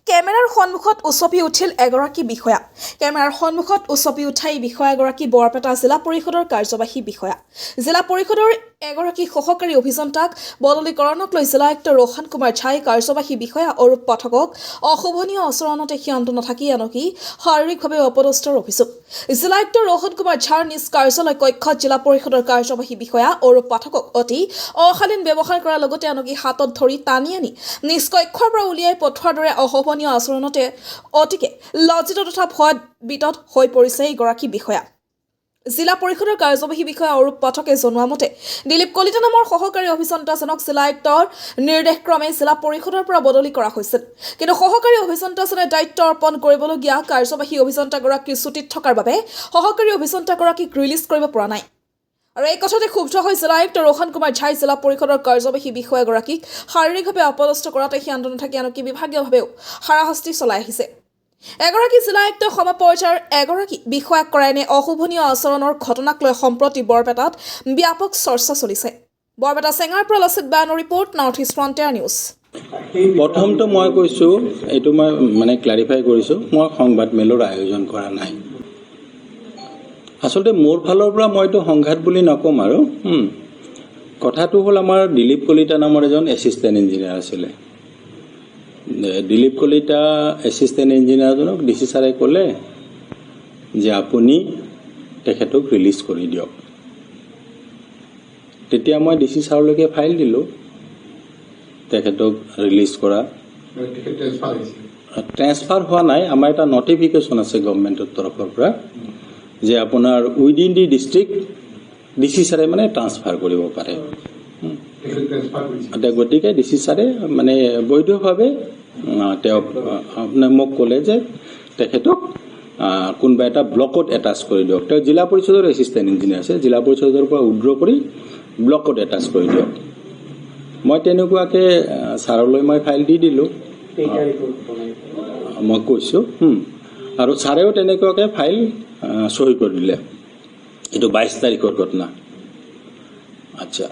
কেমেৰাৰ সন্মুখত উচপি উঠিল এগৰাকী বিষয়া। কেমেৰাৰ সন্মুখত উচপি উঠা এই বিষয়াগৰাকী বৰপেটা জিলা পৰিষদৰ কাৰ্যবাহী বিষয়া। জিলা পৰিষদৰ এগৰাকী সহকাৰী অভিযন্তাক বদলীকৰণক লৈ জিলা আয়ুক্ত ৰোহন কুমাৰ ঝাই কাৰ্যবাহী বিষয়া অৰূপ পাঠকক অশোভনীয় আচৰণতে ক্ষান্ত নাথাকি আনকি শাৰীৰিকভাৱে অপদস্থৰ অভিযোগ। জিলা আয়ুক্ত ৰোহন কুমাৰ ঝাৰ নিজ কাৰ্যালয় কক্ষত জিলা পৰিষদৰ কাৰ্যবাহী বিষয়া অৰূপ পাঠকক অতি অশালীন ব্যৱহাৰ কৰাৰ লগতে আনকি হাতত ধৰি টানি আনি নিজ কক্ষৰ পৰা উলিয়াই পঠোৱাৰ দৰে অশোভনীয় আচৰণতে অতিকে লজ্জিত তথা ভয়বিতত হৈ পৰিছে এইগৰাকী বিষয়া। জিলা পৰিষদৰ কাৰ্যবাহী বিষয়া অৰূপ পাঠকে জনোৱা মতে দিলীপ কলিতা নামৰ সহকাৰী অভিযন্তাজনক জিলা আয়ুক্তৰ নিৰ্দেশক্ৰমে জিলা পৰিষদৰ পৰা বদলি কৰা হৈছিল। কিন্তু সহকাৰী অভিযন্তাজনে দায়িত্ব অৰ্পণ কৰিবলগীয়া কাৰ্যবাহী অভিযন্তাগৰাকীৰ ছুটীত থকাৰ বাবে সহকাৰী অভিযন্তাগৰাকীক ৰিলিজ কৰিব পৰা নাই। আৰু এই কথাতে ক্ষুব্ধ হৈ জিলা আয়ুক্ত ৰোহন কুমাৰ ঝাই জিলা পৰিষদৰ কাৰ্যবাহী বিষয়াগৰাকীক শাৰীৰিকভাৱে অপদস্থ কৰাতে ক্ষান্ত নাথাকি আনকি বিভাগীয়ভাৱেও হাৰাশাস্তি চলাই আহিছে। এগৰাকী জিলা আয়ুক্ত সমপৰ্যায়ৰ এগৰাকী বিষয়াক কৰা এনে অশোভনীয় আচৰণৰ ঘটনাক লৈ সম্প্ৰতি বৰপেটাত ব্যাপক চৰ্চা চলিছে। বৰপেটা চেঙাৰ পৰা লচিত বায়ানৰ report, north east frontier news. প্ৰথমটো মই কৈছোঁ, এইটো মই ক্লাৰিফাই কৰিছোঁ, মই সংবাদ মেলৰ আয়োজন কৰা নাই। আচলতে মোৰ ফালৰ পৰা মইতো সংঘাত বুলি নক'ম আৰু কথাটো হ'ল আমাৰ দিলীপ কলিতা নামৰ এজন এছিষ্টেণ্ট ইঞ্জিনিয়াৰ আছিলে। দিলীপ কলিতা এছিষ্টেণ্ট ইঞ্জিনিয়াৰজনক ডিচি ছাৰে ক'লে যে আপুনি তেখেতক ৰিলিজ কৰি দিয়ক। তেতিয়া মই ডিচি ছাৰলৈকে ফাইল দিলোঁ তেখেতক ৰিলিজ কৰা। ট্ৰেন্সফাৰ হোৱা নাই, আমাৰ এটা নটিফিকেশ্যন আছে গভৰ্ণমেণ্টৰ তৰফৰ পৰা যে আপোনাৰ উইদিন দি ডিষ্ট্ৰিক্ট ডিচি ছাৰে ট্ৰান্সফাৰ কৰিব পাৰে। গতিকে ডিচি ছাৰে বৈধভাৱে তেওঁক মোক ক'লে যে তেখেতক কোনোবা এটা ব্লকত এটাচ কৰি দিয়ক। তেওঁ জিলা পৰিষদৰ এছিষ্টেণ্ট ইঞ্জিনিয়াৰ আছে, জিলা পৰিষদৰ পৰা উইড্ৰ কৰি ব্লকত এটাচ কৰি দিয়ক। মই তেনেকুৱাকৈ ছাৰলৈ মই ফাইল দি দিলোঁ, মই কৈছোঁ, আৰু ছাৰেও তেনেকুৱাকৈ ফাইল চহী কৰি দিলে। এইটো 22 তাৰিখৰ ঘটনা। আচ্ছা,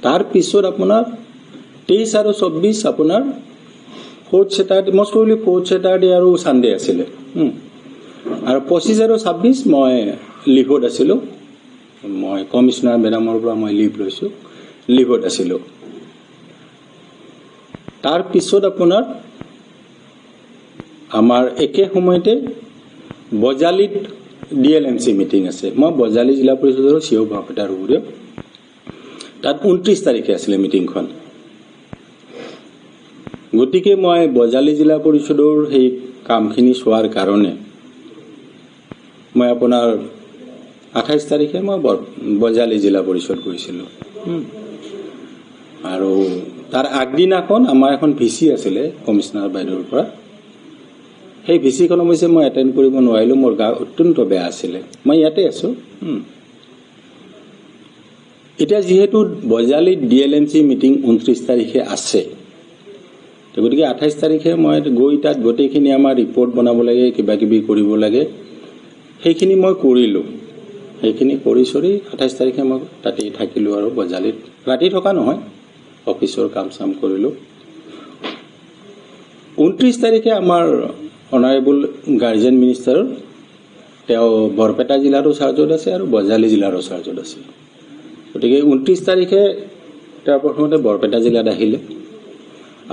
তাৰপিছত আপোনাৰ 23 আৰু 24 আপোনাৰ fourth Saturday, most probably fourth Saturday আৰু ছানডে আছিলে। আৰু 25 আৰু 26 মই লিভত আছিলোঁ। মই কমিশ্যনাৰ মেডামৰ পৰা মই লিভ লৈছোঁ, লিভত আছিলোঁ। তাৰপিছত আপোনাৰ আমাৰ একে সময়তে বজালীত DLMC মিটিং আছে। মই বজালী জিলা পৰিষদৰ চিও বৰপেটাৰ উপৰিও তাত 29 তাৰিখে আছিলে মিটিংখন। গতিকে মই বজালী জিলা পৰিষদৰ সেই কামখিনি চোৱাৰ কাৰণে মই আপোনাৰ 28 তাৰিখে মই বজালী জিলা পৰিষদ গৈছিলোঁ। আৰু তাৰ আগদিনাখন আমাৰ এখন VC আছিলে কমিশ্যনাৰ বাইদেউৰ পৰা। সেই VCখন অৱশ্যে মই এটেণ্ড কৰিব নোৱাৰিলোঁ, মোৰ গা অত্যন্ত বেয়া আছিলে। মই ইয়াতে আছোঁ। এতিয়া যিহেতু বজালীত DLMC মিটিং 29 তাৰিখে আছে, গতিকে 28 তাৰিখে মই গৈ তাত গোটেইখিনি আমাৰ ৰিপৰ্ট বনাব লাগে, কিবা কিবি কৰিব লাগে, সেইখিনি মই কৰিলোঁ। সেইখিনি কৰি চৰি 28 তাৰিখে মই তাতেই থাকিলোঁ আৰু বজালীত ৰাতি থকা নহয়, অফিচৰ কাম চাম কৰিলোঁ। 29 তাৰিখে আমাৰ অনাৰেবল গাৰ্জেন মিনিষ্টাৰ, তেওঁ বৰপেটা জিলাৰো চাৰ্জত আছে আৰু বজালী জিলাৰো চাৰ্জত আছে। গতিকে 29 তাৰিখে তেওঁ প্ৰথমতে বৰপেটা জিলাত আহিলে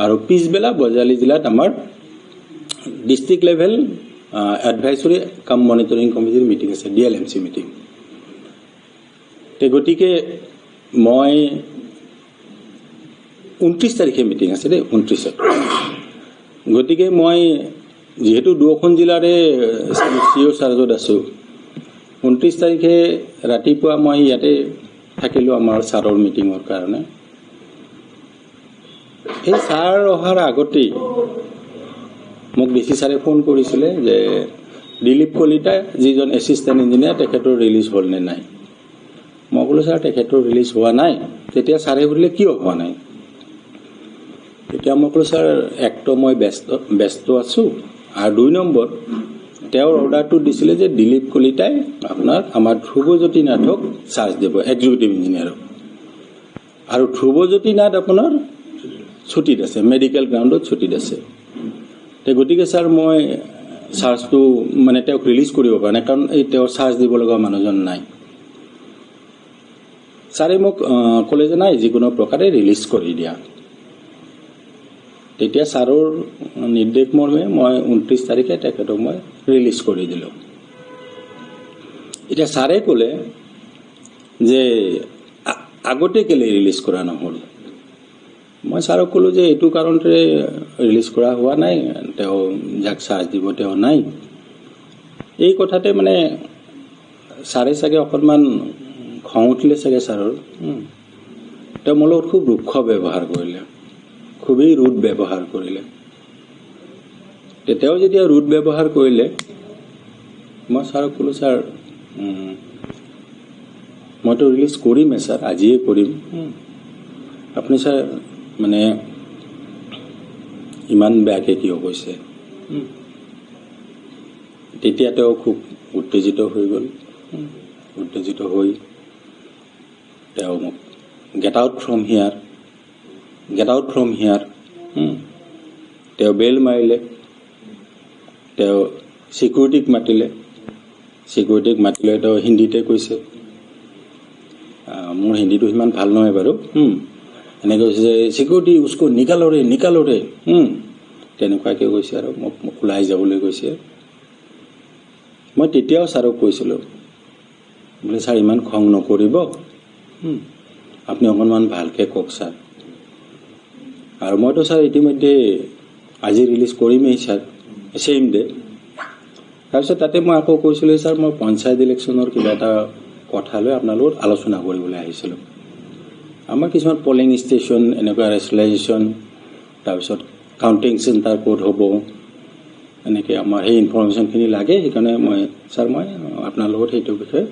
আৰু পিছবেলা বজালী জিলাত আমাৰ ডিষ্ট্ৰিক্ট লেভেল এডভাইজৰী কাম মনিটৰিং কমিটিৰ মিটিং আছে, DLMC মিটিং। গতিকে মই 29 তাৰিখে মিটিং আছে দেই, 29ত। গতিকে মই যিহেতু দুয়োখন জিলাৰে চিও চাৰ্জত আছোঁ, 29 তাৰিখে ৰাতিপুৱা মই ইয়াতে থাকিলোঁ আমাৰ ছাৰৰ মিটিঙৰ কাৰণে। সেই ছাৰ অহাৰ আগতেই মোক ডিচি ছাৰে ফোন কৰিছিলে যে দিলীপ কলিতা যিজন এছিষ্টেণ্ট ইঞ্জিনিয়াৰ তেখেতৰ ৰিলিজ হ'ল নে নাই। মই ক'লোঁ ছাৰ তেখেতৰ ৰিলিজ হোৱা নাই। তেতিয়া ছাৰে সুধিলে কিয় হোৱা নাই। তেতিয়া মই ক'লোঁ ছাৰ একটো মই ব্যস্ত আছোঁ, আৰু 2 নম্বৰ তেওঁৰ অৰ্ডাৰটো দিছিলে যে দিলীপ কলিতাই আপোনাৰ আমাৰ ধ্ৰুৱজ্যোতি নাথক চাৰ্জ দিব, এক্সিকিউটিভ ইঞ্জিনিয়াৰক। আৰু ধ্ৰুৱজ্যোতি নাথ আপোনাৰ ছুটীত আছে, মেডিকেল গ্ৰাউণ্ডত ছুটীত আছে। গতিকে ছাৰ মই চাৰ্জটো মানে তেওঁক ৰিলিজ কৰিব পৰা নাই, কাৰণ এই তেওঁৰ চাৰ্জ দিব লগা মানুহজন নাই। ছাৰে মোক ক'লে যে নাই যিকোনো প্ৰকাৰে ৰিলিজ কৰি দিয়া। তেতিয়া ছাৰৰ নিৰ্দেশ মৰ্মে মই 29 তাৰিখে তেখেতক মই ৰিলিজ কৰি দিলোঁ। এতিয়া ছাৰে ক'লে যে আগতে কেলৈ ৰিলিজ কৰা নহ'ল। মই ছাৰক ক'লোঁ যে এইটো কাৰণতে ৰিলিজ কৰা হোৱা নাই, তেওঁ যাক চাৰ্জ দিব তেওঁ নাই। এই কথাতে মানে ছাৰে চাগে অকণমান খং উঠিলে চাগে ছাৰৰ। তেওঁ মোৰ লগত খুব ৰুক্ষ ব্যৱহাৰ কৰিলে, খুবেই ৰুড ব্যৱহাৰ কৰিলে। তেওঁ যেতিয়া ৰুড ব্যৱহাৰ কৰিলে, মই ছাৰক ক'লোঁ ছাৰ মইতো ৰিলিজ কৰিমেই ছাৰ, আজিয়ে কৰিম। আপুনি ছাৰ মানে ইমান বেয়াকৈ কিয় কৈছে? তেতিয়া তেওঁ খুব উত্তেজিত হৈ গ'ল। উত্তেজিত হৈ তেওঁ মোক get out from here, get out from here. তেওঁ বেল মাৰিলে, তেওঁ ছিকিউৰিটিক মাতিলে। ছিকিউৰিটিক মাতিলে তেওঁ হিন্দীতে কৈছে, মোৰ হিন্দীটো সিমান ভাল নহয় বাৰু। এনেকৈ কৈছে যে ছিকিউৰিটি উচকো নিকালো ৰে নিকালো ৰে, তেনেকুৱাকৈ কৈছে আৰু মোক ওলাই যাবলৈ কৈছে। মই তেতিয়াও ছাৰক কৈছিলোঁ বোলে ছাৰ ইমান খং নকৰিব, আপুনি অকণমান ভালকৈ কওক ছাৰ। আৰু মইতো ছাৰ ইতিমধ্যে আজি ৰিলিজ কৰিমেই ছাৰ, ছেইম ডে। তাৰপিছত তাতে মই আকৌ কৈছিলোঁ ছাৰ মই পঞ্চায়ত ইলেকশ্যনৰ কিবা এটা কথা লৈ আপোনাৰ লগত আলোচনা কৰিবলৈ আহিছিলোঁ। আমাৰ কিছুমান পলিং ষ্টেচন এনেকুৱা ৰেচলাইজেশ্যন, তাৰপিছত কাউণ্টিং চেণ্টাৰ ক'ত হ'ব, এনেকৈ আমাৰ সেই ইনফৰমেশ্যনখিনি লাগে। সেইকাৰণে মই ছাৰ মই আপোনাৰ লগত সেইটো বিষয়ে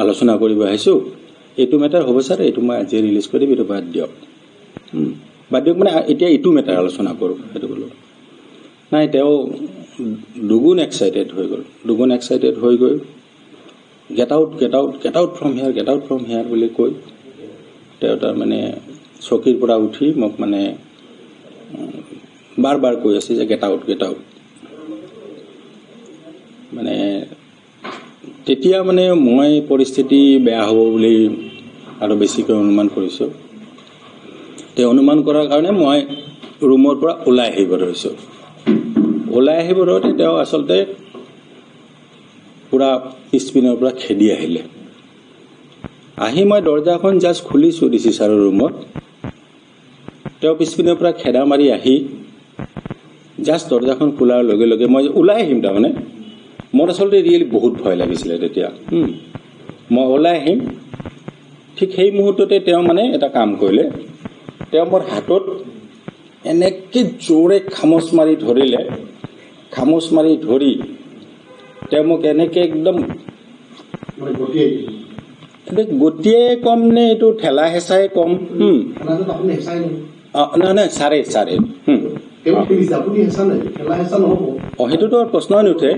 আলোচনা কৰিব আহিছোঁ। এইটো মেটাৰ হ'ব ছাৰ, এইটো মই আজি ৰিলিজ কৰি দিম, এইটো বাদ দিয়ক। বাদ দিয়ক মানে এতিয়া এইটো মেটাৰ আলোচনা কৰোঁ, সেইটো ক'লোঁ। নাই, তেওঁ দুগুণ এক্সাইটেড হৈ গ'ল, দুগুণ এক্সাইটেড হৈ গৈ get out get out get out from here, get out from here বুলি কৈ তেওঁ তাৰমানে চকীৰ পৰা উঠি মোক মানে বাৰ বাৰ কৈ আছে যে গেট আউট গেট আউট। মানে তেতিয়া মানে মই পৰিস্থিতি বেয়া হ'ব বুলি আৰু বেছিকৈ অনুমান কৰিছোঁ। তেওঁ অনুমান কৰাৰ কাৰণে মই ৰুমৰ পৰা ওলাই আহিব ধৰিছোঁ। ওলাই আহিব ধৰোঁতে তেওঁ আচলতে পূৰা পিছপিনৰ পৰা খেদি আহিলে। আহি মই দৰ্জাখন জাষ্ট খুলিছোঁ ডিচি ছাৰৰ ৰুমত, তেওঁ পিছপিনৰ পৰা খেদা মাৰি আহি জাষ্ট দৰ্জাখন খোলাৰ লগে লগে মই ওলাই আহিম। তাৰমানে মোৰ আচলতে ৰিয়েলি বহুত ভয় লাগিছিলে তেতিয়া। মই ওলাই আহিম, ঠিক সেই মুহূৰ্ততে তেওঁ মানে এটা কাম কৰিলে, তেওঁ মোৰ হাতত এনেকৈ জোৰে খামোচ মাৰি ধৰিলে। খামোচ মাৰি ধৰি তেওঁ মোক এনেকৈ একদম গতিয়াই কম নে এইটো ঠেলা হেঁচাই কম, নাই নাই ছাৰে ছাৰে সেইটোতো প্ৰশ্নই নুঠে।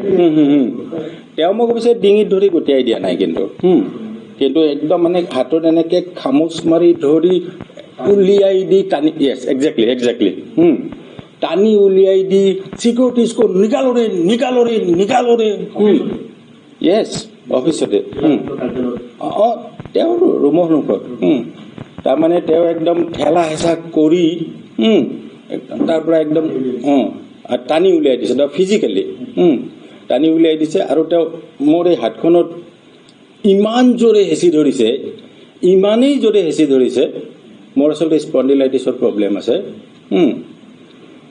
তেওঁ মোক অৱশ্যে ডিঙিত ধৰি গতিয়াই দিয়া নাই, কিন্তু একদম মানে হাতত এনেকৈ খামোচ মাৰি ধৰি উলিয়াই দি টানি, য়েছ একজেক্টলি একজেক্টলি, টানি উলিয়াই দি ছিকিউৰিটিজকো নিকালো ৰে নিকালো ৰে নিকালো ৰে। য়েছ, অফিচতে। অঁ, তেওঁৰ ৰুমৰ সন্মুখত। তাৰমানে তেওঁ একদম ঠেলা হেঁচা কৰি তাৰ পৰা একদম টানি উলিয়াই দিছে, তেওঁ ফিজিকেলি টানি উলিয়াই দিছে। আৰু তেওঁ মোৰ এই হাতখনত ইমান জোৰে হেঁচি ধৰিছে, ইমানেই জোৰে হেঁচি ধৰিছে, মোৰ আচলতে স্পণ্ডিলাইটিছৰ প্ৰব্লেম আছে।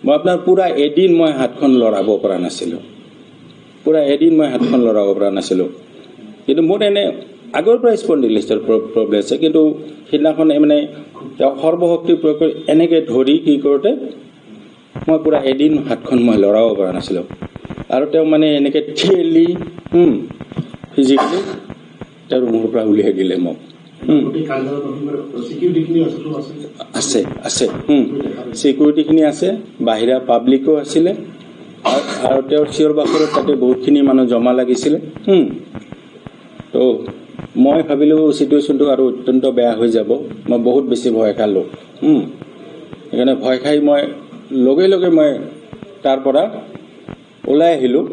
মই আপোনাৰ পূৰা এদিন মই হাতখন লৰাব পৰা নাছিলোঁ, পূৰা এদিন মই হাতখন লৰাব পৰা নাছিলোঁ। কিন্তু মোৰ এনে আগৰ পৰা স্পণ্ডিলাইটিছৰ প্ৰব্লেম আছে, কিন্তু সেইদিনাখন মানে তেওঁ সৰ্বশক্তি প্ৰয়োগ কৰি এনেকৈ ধৰি কি কৰোঁতে মই পূৰা এদিন হাতখন মই লৰাব পৰা নাছিলোঁ। আৰু তেওঁ মানে এনেকৈ ঠেলি ফিজিকেলি তেওঁৰ ৰুমৰ পৰা উলিয়াই দিলে মোক। আছে আছে, ছিকিউৰিটিখিনি আছে, বাহিৰা পাব্লিকো আছিলে, আৰু তেওঁৰ চিঞৰ বাখৰত তাতে বহুতখিনি মানুহ জমা লাগিছিলে। তো মই ভাবিলোঁ চিটুৱেশ্যনটো আৰু অত্যন্ত বেয়া হৈ যাব। মই বহুত বেছি ভয় খালোঁ। সেইকাৰণে ভয় খাই মই লগে লগে মই তাৰ পৰা ওলাই আহিলোঁ